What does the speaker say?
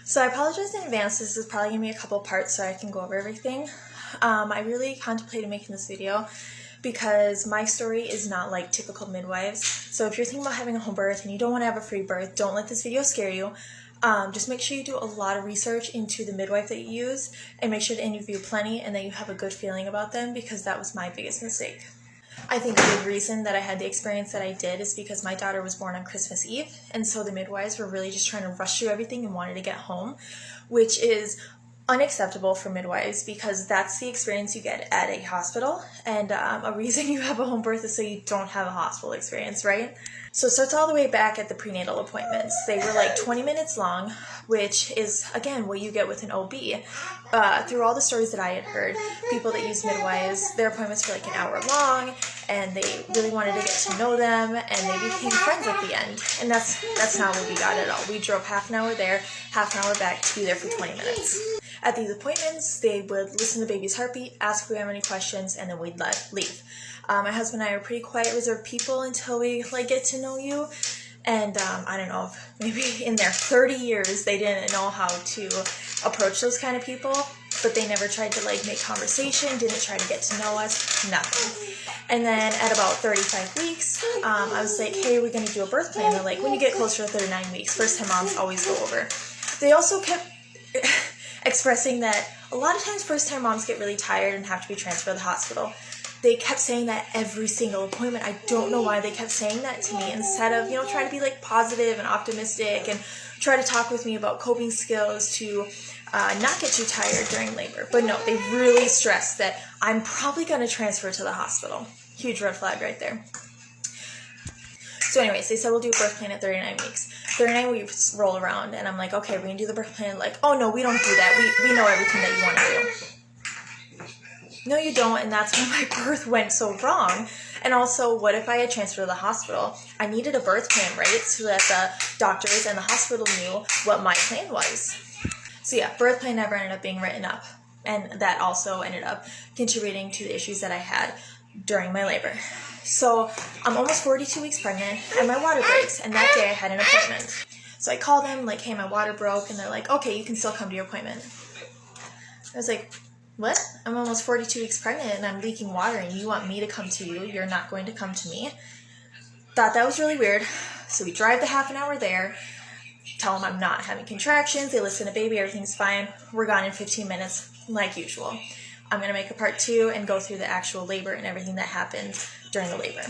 So I apologize in advance. This is probably going to be a couple parts so I can go over everything. I really contemplated making this video because my story is not like typical midwives. So if you're thinking about having a home birth and you don't want to have a free birth, don't let this video scare you. Just make sure you do a lot of research into the midwife that you use and make sure to interview plenty and that you have a good feeling about them, because that was my biggest mistake. I think a big reason that I had the experience that I did is because my daughter was born on Christmas Eve, and so the midwives were really just trying to rush through everything and wanted to get home, which is unacceptable for midwives because that's the experience you get at a hospital, and a reason you have a home birth is so you don't have a hospital experience, right? So it starts all the way back at the prenatal appointments. They were like 20 minutes long, which is, again, what you get with an OB. Through all the stories that I had heard, people that use midwives, their appointments were like an hour long, and they really wanted to get to know them, and they became friends at the end. And that's not what we got at all. We drove half an hour there, half an hour back to be there for 20 minutes. At these appointments, they would listen to the baby's heartbeat, ask if we have any questions, and then we'd leave. My husband and I are pretty quiet, reserved people until we get to know you. And I don't know if maybe in their 30 years they didn't know how to approach those kind of people, but they never tried to make conversation, didn't try to get to know us, nothing. And then at about 35 weeks, I was like, hey, we're going to do a birth plan. They're like, when you get closer to 39 weeks, first time moms always go over. They also kept expressing that a lot of times first time moms get really tired and have to be transferred to the hospital. They kept saying that every single appointment. I don't know why they kept saying that to me, instead of, trying to be positive and optimistic and try to talk with me about coping skills to not get too tired during labor. But no, they really stressed that I'm probably going to transfer to the hospital. Huge red flag right there. So anyways, they said we'll do a birth plan at 39 weeks. 39 weeks roll around, and I'm like, okay, we're going to do the birth plan. Like, oh no, we don't do that. We know everything that you want to do. No, you don't, and that's when my birth went so wrong. And also, what if I had transferred to the hospital? I needed a birth plan, right? So that the doctors and the hospital knew what my plan was. So yeah, birth plan never ended up being written up. And that also ended up contributing to the issues that I had during my labor. So I'm almost 42 weeks pregnant, and my water breaks, and that day I had an appointment. So I called them, hey, my water broke, and they're like, okay, you can still come to your appointment. I was like, what? I'm almost 42 weeks pregnant and I'm leaking water and you want me to come to you? You're not going to come to me? Thought that was really weird. So we drive the half an hour there, tell them I'm not having contractions, they listen to baby, everything's fine. We're gone in 15 minutes like usual. I'm going to make a part 2 and go through the actual labor and everything that happened during the labor.